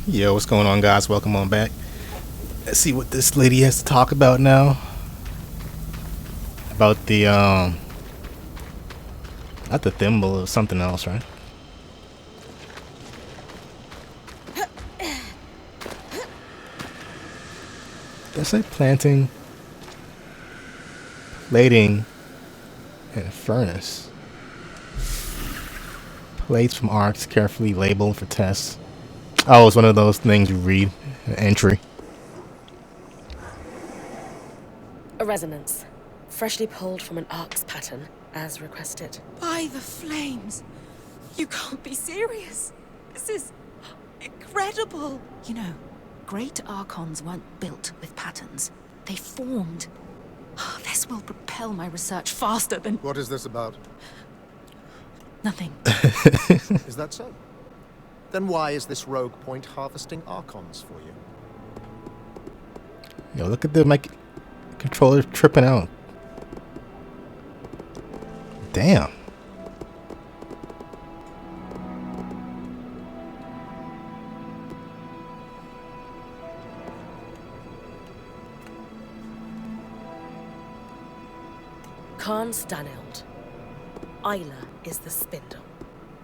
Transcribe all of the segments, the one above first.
Yo, what's going on, guys? Welcome on back. Let's see what this lady has to talk about now. About the not the thimble, or something else, right? Did I say planting, plating, and a furnace? Plates from arcs carefully labeled for tests. Oh, it's one of those things you read, an entry. A resonance, freshly pulled from an ark's pattern, as requested. By the flames! You can't be serious! This is incredible! You know, great Arkons weren't built with patterns. They formed. This will propel my research faster than... What is this about? Nothing. Is that so? Then why is this rogue point harvesting Arkons for you? Yo, look at the mic controller tripping out. Damn. Khan Stanhild. Isla is the spindle.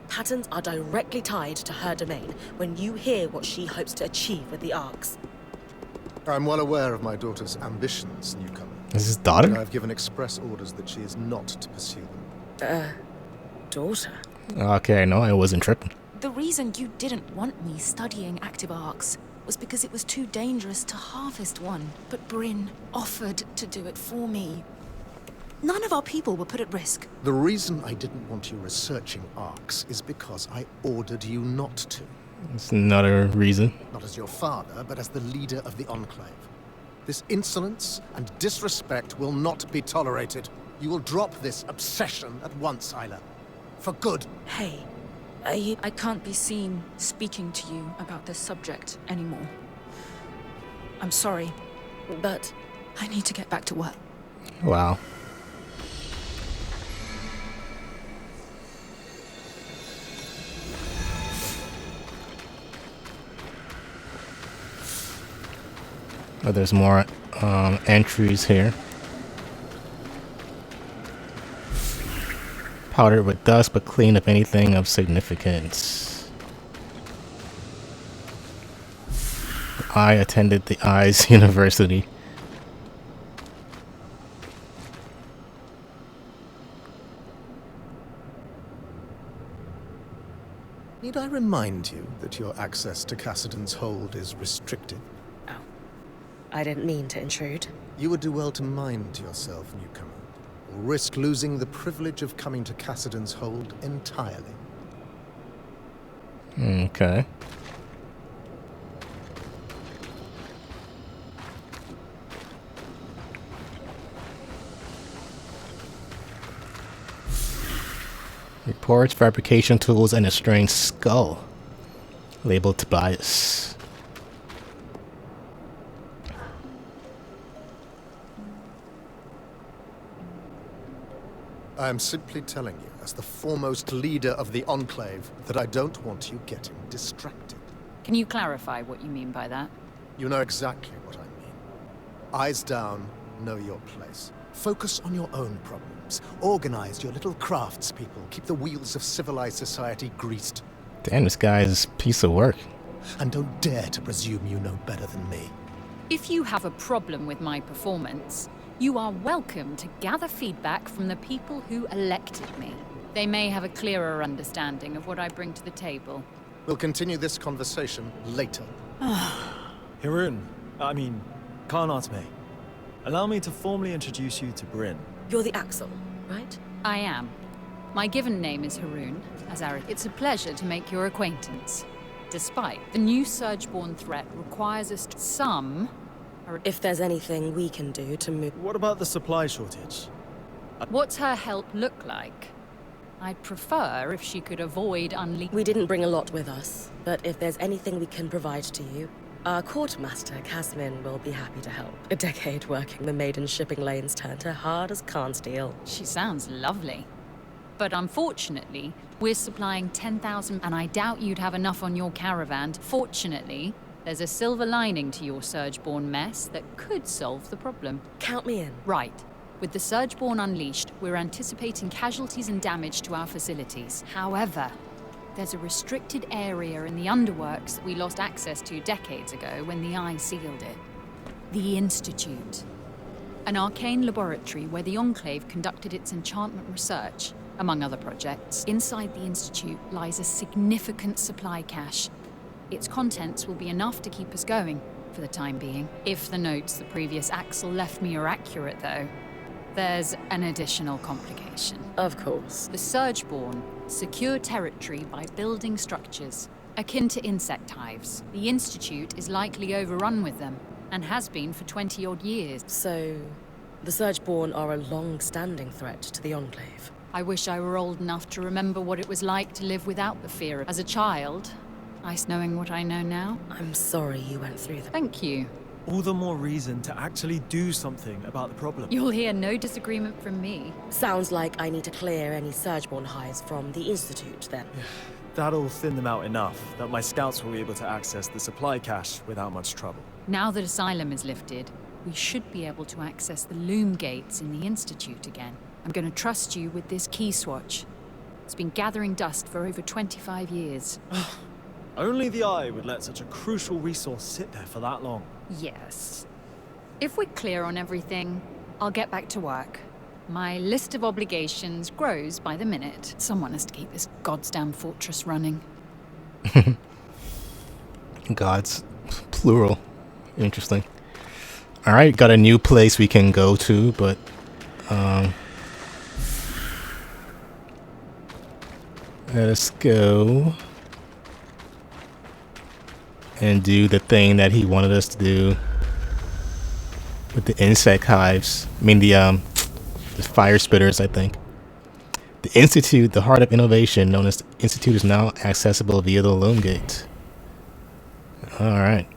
Patterns are directly tied to her domain when you hear what she hopes to achieve with the arcs. I'm well aware of my daughter's ambitions, newcomer. Is his daughter? But I've given express orders that she is not to pursue them. Daughter? Okay, no, I wasn't tripping. The reason you didn't want me studying active arcs was because it was too dangerous to harvest one. But Brynn offered to do it for me. None of our people were put at risk. The reason I didn't want you researching arcs is because I ordered you not to. That's another reason. Not as your father, but as the leader of the Enclave. This insolence and disrespect will not be tolerated. You will drop this obsession at once, Isla. For good. Hey, are you... I can't be seen speaking to you about this subject anymore. I'm sorry. But... I need to get back to work. Wow. Oh, there's more entries here. Powdered with dust, but clean up anything of significance. I attended the Eyes University. Need I remind you that your access to Cassidon's hold is restricted? I didn't mean to intrude. You would do well to mind yourself, newcomer, or risk losing the privilege of coming to Cassidon's hold entirely. Okay. Reports, fabrication tools, and a strange skull. Labeled Tobias. I am simply telling you, as the foremost leader of the Enclave, that I don't want you getting distracted. Can you clarify what you mean by that? You know exactly what I mean. Eyes down, know your place. Focus on your own problems. Organize your little craftspeople. Keep the wheels of civilized society greased. Damn, this guy is a piece of work. And don't dare to presume you know better than me. If you have a problem with my performance, you are welcome to gather feedback from the people who elected me. They may have a clearer understanding of what I bring to the table. We'll continue this conversation later. Khan Atme. Allow me to formally introduce you to Brynn. You're the Axel, right? I am. My given name is Haroon, as Arik. It's a pleasure to make your acquaintance. Despite the new Surgeborn threat requires us to some... If there's anything we can do to move... What about the supply shortage? What's her help look like? I'd prefer if she could avoid We didn't bring a lot with us, but if there's anything we can provide to you, our quartermaster, Casmin, will be happy to help. A decade working the maiden shipping lanes turned her hard as Khan steel. She sounds lovely. But unfortunately, we're supplying 10,000, and I doubt you'd have enough on your caravan. Fortunately, there's a silver lining to your Surgeborn mess that could solve the problem. Count me in. Right. With the Surgeborn unleashed, we're anticipating casualties and damage to our facilities. However, there's a restricted area in the underworks that we lost access to decades ago when the Eye sealed it. The Institute. An arcane laboratory where the Enclave conducted its enchantment research, among other projects. Inside the Institute lies a significant supply cache. Its contents will be enough to keep us going, for the time being. If the notes the previous Axel left me are accurate, though, there's an additional complication. Of course. The Surgeborn secure territory by building structures, akin to insect hives. The Institute is likely overrun with them, and has been for 20-odd years. So, the Surgeborn are a long-standing threat to the Enclave. I wish I were old enough to remember what it was like to live without the fear. As a child, nice knowing what I know now. I'm sorry you went through that. Thank you. All the more reason to actually do something about the problem. You'll hear no disagreement from me. Sounds like I need to clear any Surgeborn hives from the Institute, then. That'll thin them out enough that my scouts will be able to access the supply cache without much trouble. Now that Asylum is lifted, we should be able to access the loom gates in the Institute again. I'm going to trust you with this key swatch. It's been gathering dust for over 25 years. Only the Eye would let such a crucial resource sit there for that long. Yes. If we're clear on everything, I'll get back to work. My list of obligations grows by the minute. Someone has to keep this goddamn fortress running. Gods. Plural. Interesting. Alright, got a new place we can go to, but... let us go... and do the thing that he wanted us to do with the insect hives. I mean the fire spitters, I think. The Institute, the heart of innovation, known as the Institute, is now accessible via the loom gate. Alright.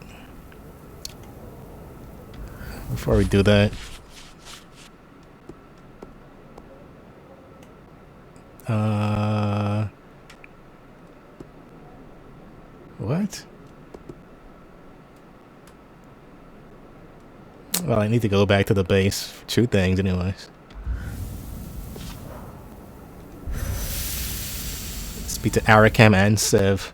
Before we do that, what? Well, I need to go back to the base for two things anyways. Speak to Arakam and Sev.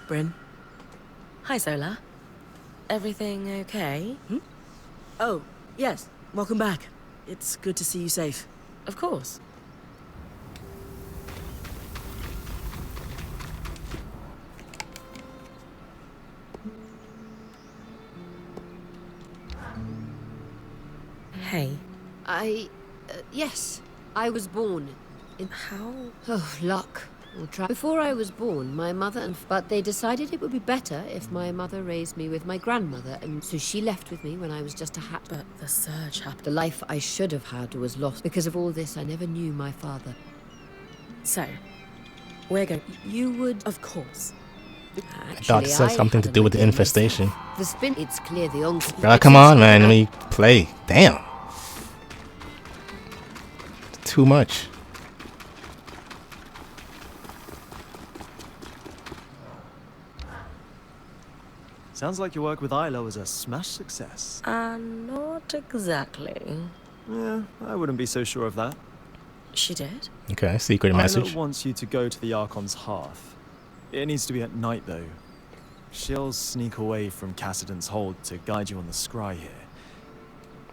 Brynn? Hi, Zola. Everything okay? Oh, yes. Welcome back. It's good to see you safe. Of course. Hey. Yes. I was born in... How? Oh, luck. Before I was born, my mother and... But they decided it would be better if my mother raised me with my grandmother, and so she left with me when I was just a But the surge happened. The life I should have had was lost. Because of all this, I never knew my father. So, we're going... You would... Of course. I thought this had something to do with the infestation. The spin... It's clear the uncle... Bro, come on, man. Let me play. Damn. Too much. Sounds like your work with Isla was a smash success. Not exactly. Yeah, I wouldn't be so sure of that. She did? Okay, secret message. Isla wants you to go to the Arkons' Hearth. It needs to be at night, though. She'll sneak away from Cassidon's hold to guide you on the scry here.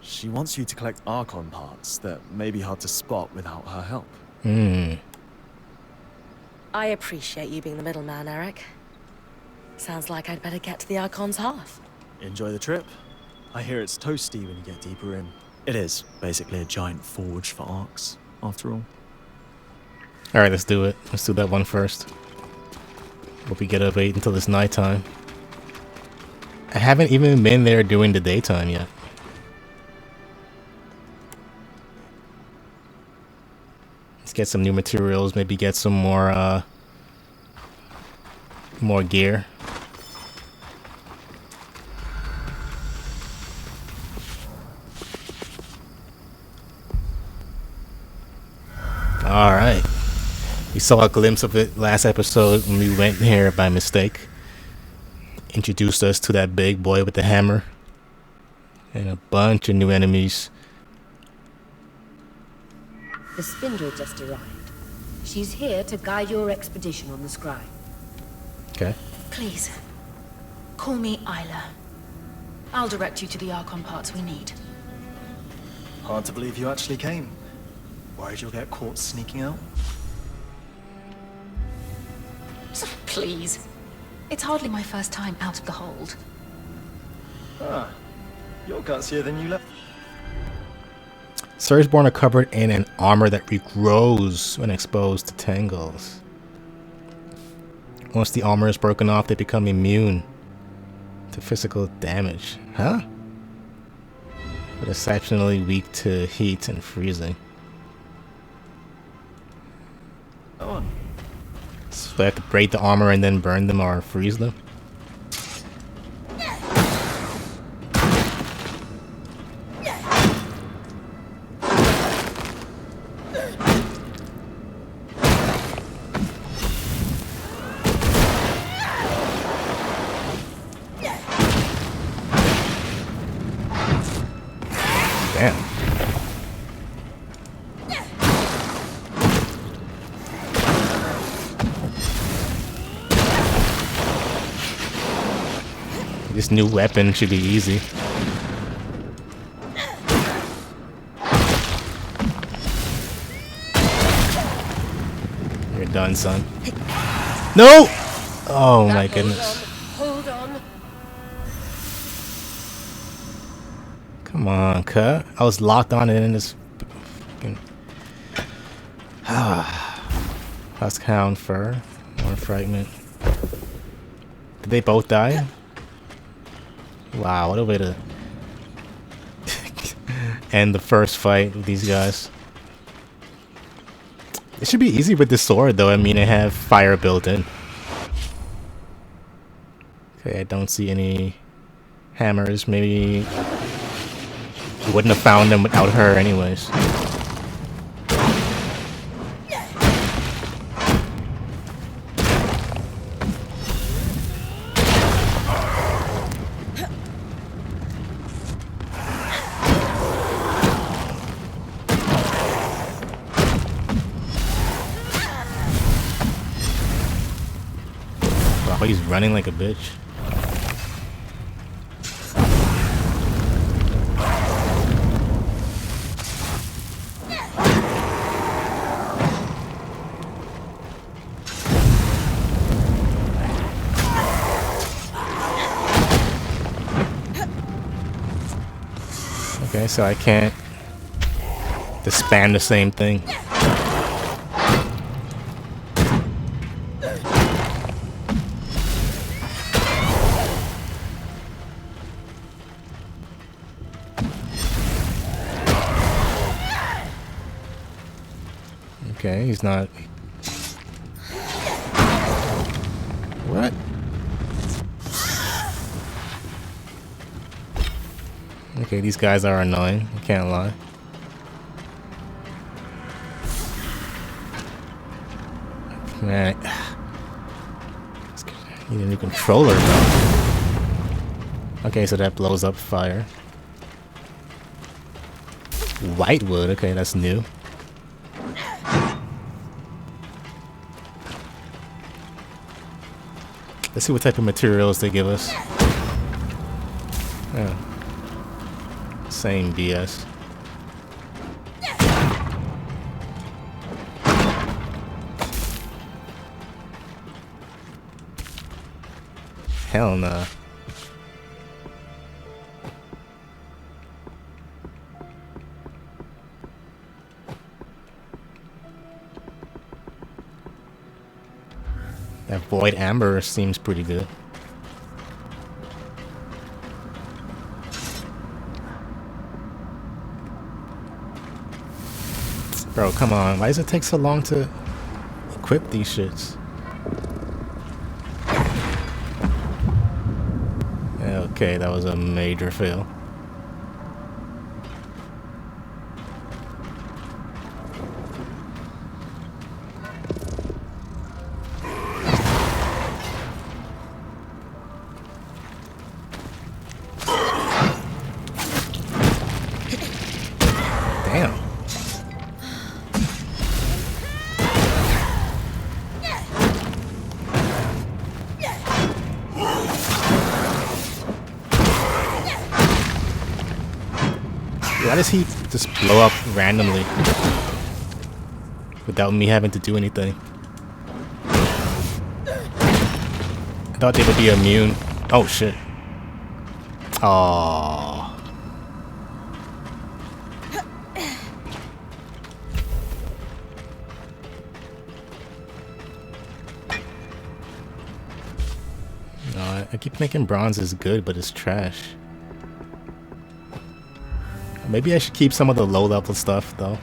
She wants you to collect Arkon parts that may be hard to spot without her help. I appreciate you being the middleman, Eric. Sounds like I'd better get to the Arkons' Hearth. Enjoy the trip. I hear it's toasty when you get deeper in. It is basically a giant forge for arcs, after all. Alright, let's do it. Let's do that one first. Hope we get up 8 until it's nighttime. I haven't even been there during the daytime yet. Let's get some new materials, maybe get some more gear. Alright. We saw a glimpse of it last episode when we went here by mistake. Introduced us to that big boy with the hammer. And a bunch of new enemies. The spindle just arrived. She's here to guide your expedition on the Scry. Okay. Please, call me Isla. I'll direct you to the Arkon parts we need. Hard to believe you actually came. Worried you'll get caught sneaking out? Please. It's hardly my first time out of the hold. Ah, you're gutsier than you left. Surgeborn are covered in an armor that regrows when exposed to tangles. Once the armor is broken off, they become immune to physical damage. Huh? But exceptionally weak to heat and freezing. Go on. So I have to break the armor and then burn them or freeze them? Damn. This new weapon should be easy. You're done, son. No! Oh my goodness. Hold on. Come on, cut. I was locked on it in this fucking Huskhound fur. More fragment. Did they both die? Wow, what a way to end the first fight with these guys. It should be easy with this sword though. I mean, I have fire built in. Okay, I don't see any hammers. Maybe you wouldn't have found them without her anyways. Wow, he's running like a bitch. Okay, so I can't just spam the same thing. Okay, he's not. What? Okay, these guys are annoying. I can't lie. Man, need a new controller though. Okay, so that blows up fire. Whitewood, okay, that's new. Let's see what type of materials they give us. Oh. Same BS. Hell no. That void amber seems pretty good. Bro, come on. Why does it take so long to equip these shits? Okay, that was a major fail. Why does he just blow up randomly without me having to do anything? I thought they would be immune. Oh shit. Aww. No, I keep thinking bronze is good, but it's trash. Maybe I should keep some of the low level stuff though.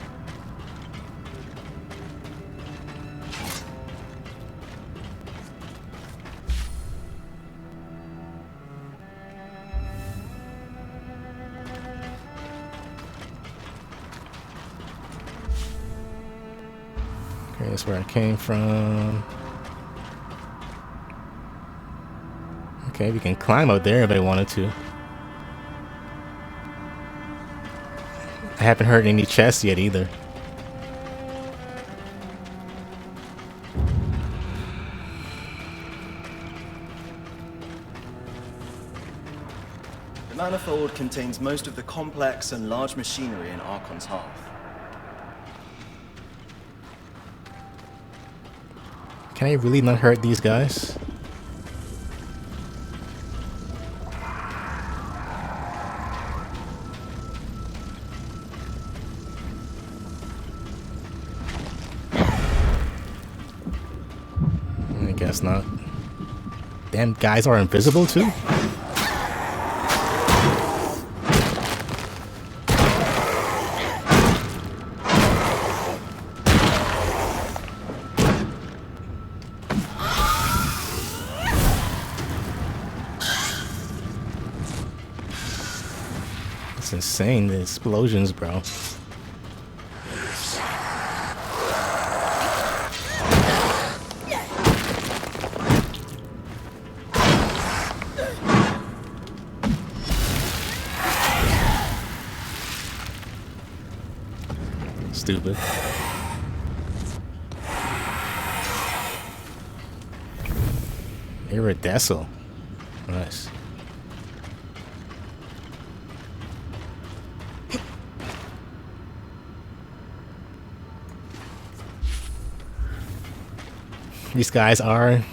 Okay, that's where I came from. Okay, we can climb up there if I wanted to. I haven't heard any chests yet either. The manifold contains most of the complex and large machinery in Arkons' Hearth. Can I really not hurt these guys? I guess not. Damn, guys are invisible too? It's insane, the explosions, bro. Stupid. Iridescent. Nice. These guys are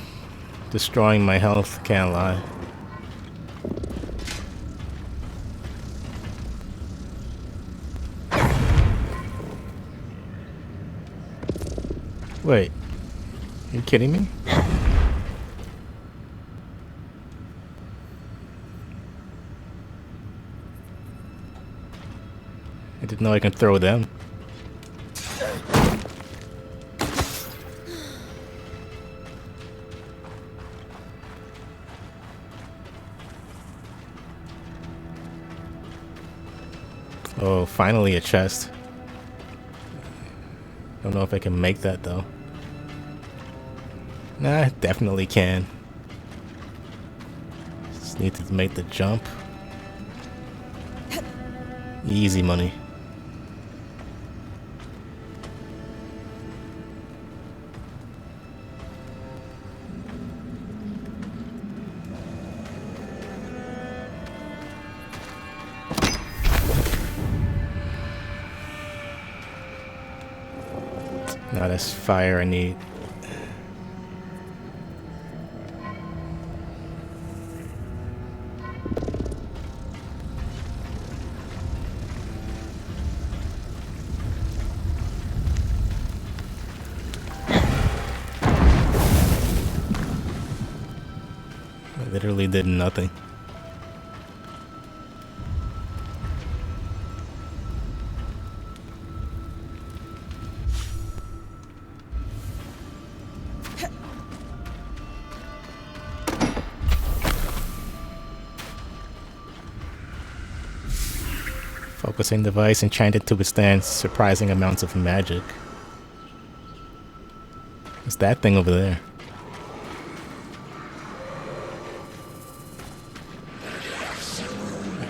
destroying my health, can't lie. Wait, are you kidding me? I didn't know I can throw them. Oh, finally a chest. Don't know if I can make that though. Nah, I definitely can. Just need to make the jump. Easy money. Now that's fire I need. I literally did nothing. Focusing device enchanted to withstand surprising amounts of magic. What's that thing over there?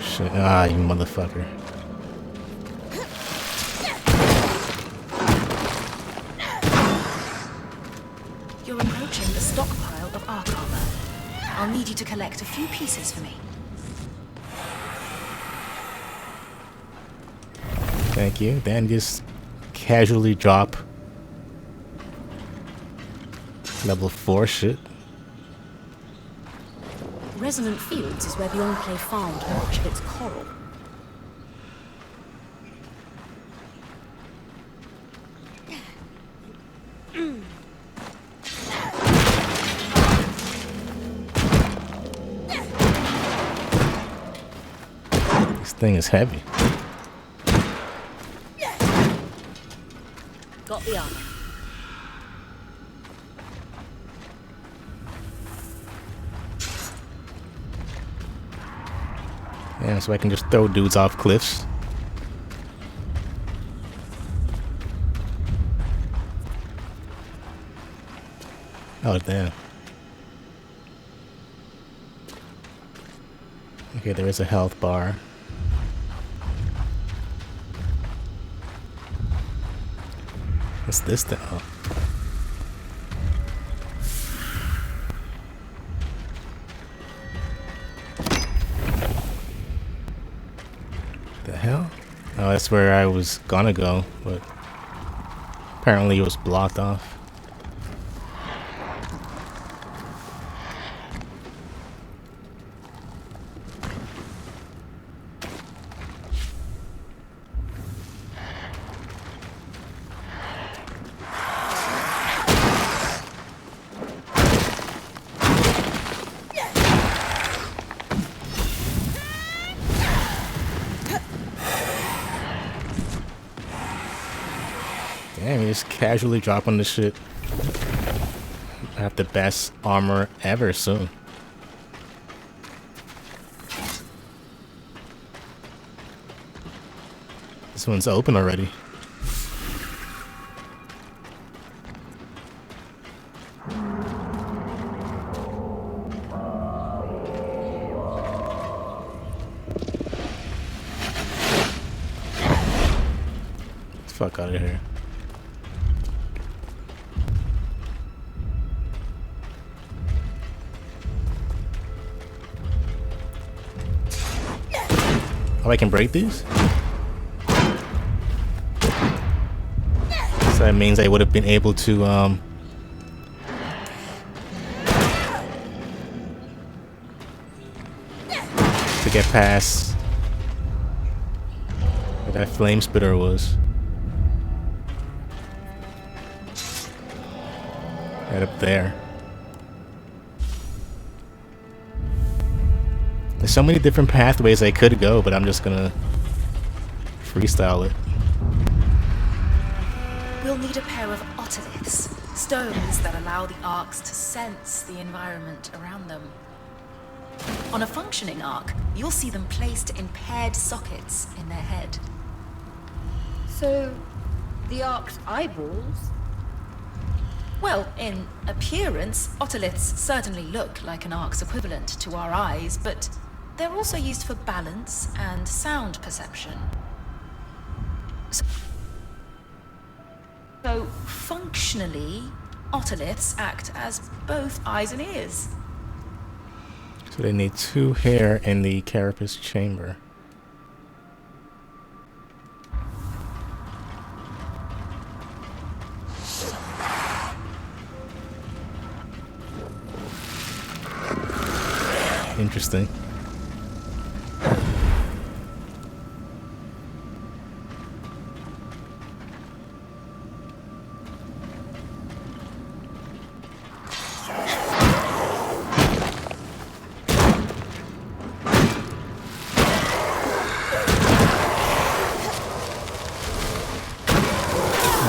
Shit. Ah, you motherfucker. You're approaching the stockpile of arc armor. I'll need you to collect a few pieces for me. Thank you. Then just casually drop level 4 shit. Resonant Fields is where the Enclave farmed much of its coral. This thing is heavy. Got the armor. Yeah, so I can just throw dudes off cliffs. Oh, damn. Okay, there is a health bar. What's this thing? Oh. The hell? Oh, that's where I was gonna go, but apparently it was blocked off. Damn, you just casually dropping the shit. I have the best armor ever soon. This one's open already. Let's fuck out of here. Oh, I can break these? So that means I would have been able to get past where that flame spitter was. Right up there. There's so many different pathways I could go, but I'm just gonna freestyle it. We'll need a pair of otoliths, stones that allow the arcs to sense the environment around them. On a functioning arc, you'll see them placed in paired sockets in their head. So, the ark's eyeballs? Well, in appearance, otoliths certainly look like an ark's equivalent to our eyes, but they're also used for balance and sound perception. So, functionally, otoliths act as both eyes and ears. So they need 2 hair in the carapace chamber. Interesting.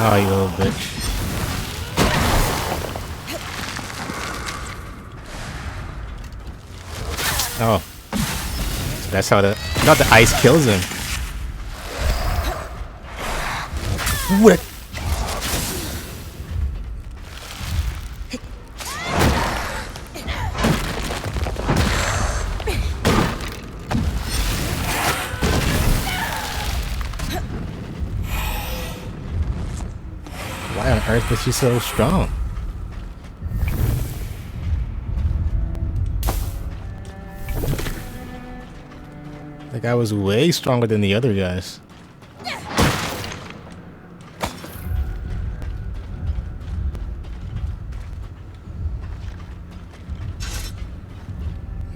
Oh, you little bitch. Oh. So that's how not the ice kills him. What? Why on earth is she so strong? Like I was way stronger than the other guys.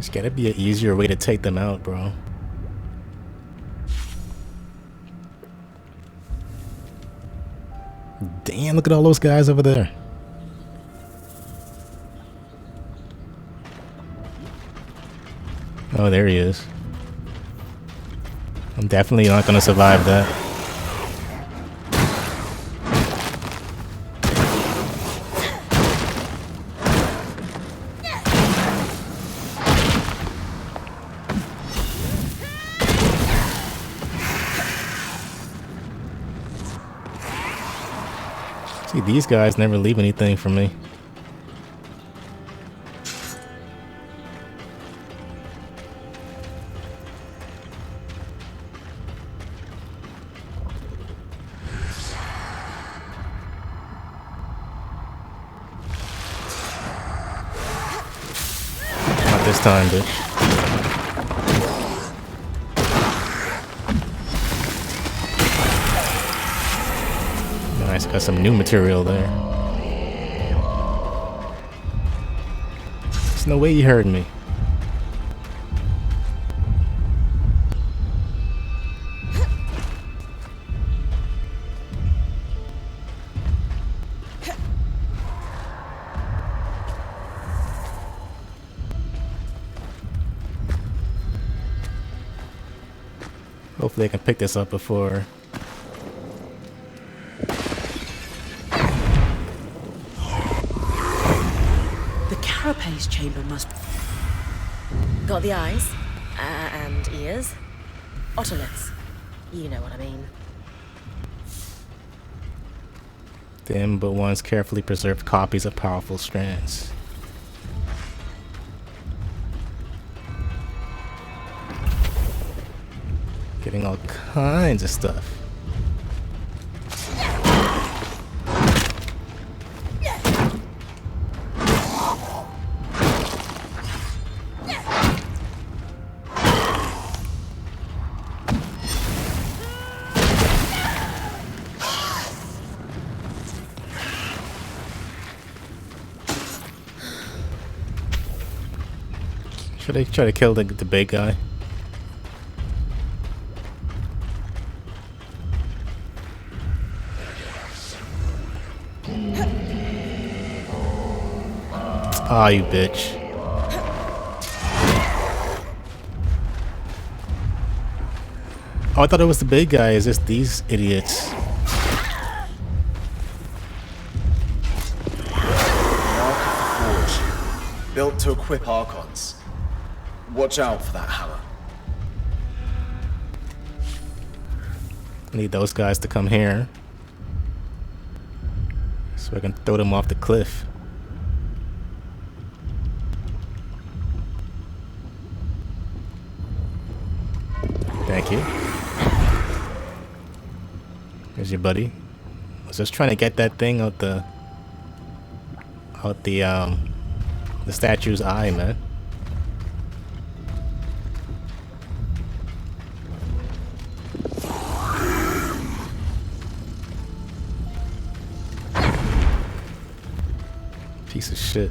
There's gotta be an easier way to take them out, bro. Damn, look at all those guys over there. Oh, there he is. I'm definitely not gonna survive that. See, these guys never leave anything for me. Not this time, bitch. Nice, got some new material there. There's no way you heard me. Hopefully I can pick this up before. The carapace chamber must... Got the eyes and ears. Otoliths. You know what I mean. Dim but once carefully preserved copies of powerful strands. Getting all kinds of stuff. Should I try to kill the big guy? Ah, you bitch. Oh, I thought it was the big guy. Is this these idiots? Mark of the Forge, built to equip Arkons. Watch out for that hammer. I need those guys to come here so I can throw them off the cliff. Thank you. Here's your buddy. I was just trying to get that thing out the statue's eye, man. Piece of shit.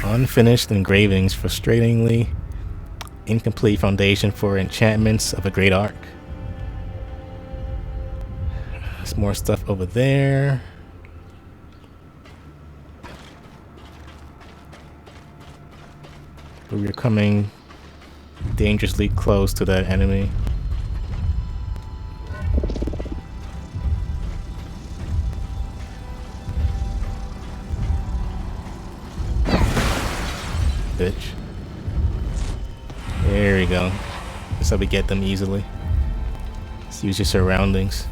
Unfinished engravings, frustratingly incomplete foundation for enchantments of a great arc. There's more stuff over there. But we're coming dangerously close to that enemy. Bitch. There we go. That's how we get them easily. Just use your surroundings.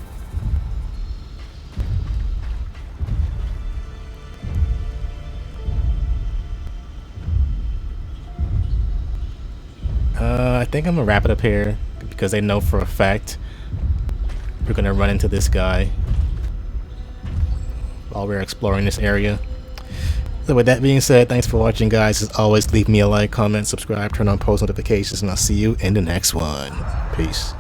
I think I'm gonna wrap it up here because I know for a fact we're gonna run into this guy while we're exploring this area. So with that being said, thanks for watching, guys. As always, leave me a like, comment, subscribe, turn on post notifications, and I'll see you in the next one. Peace.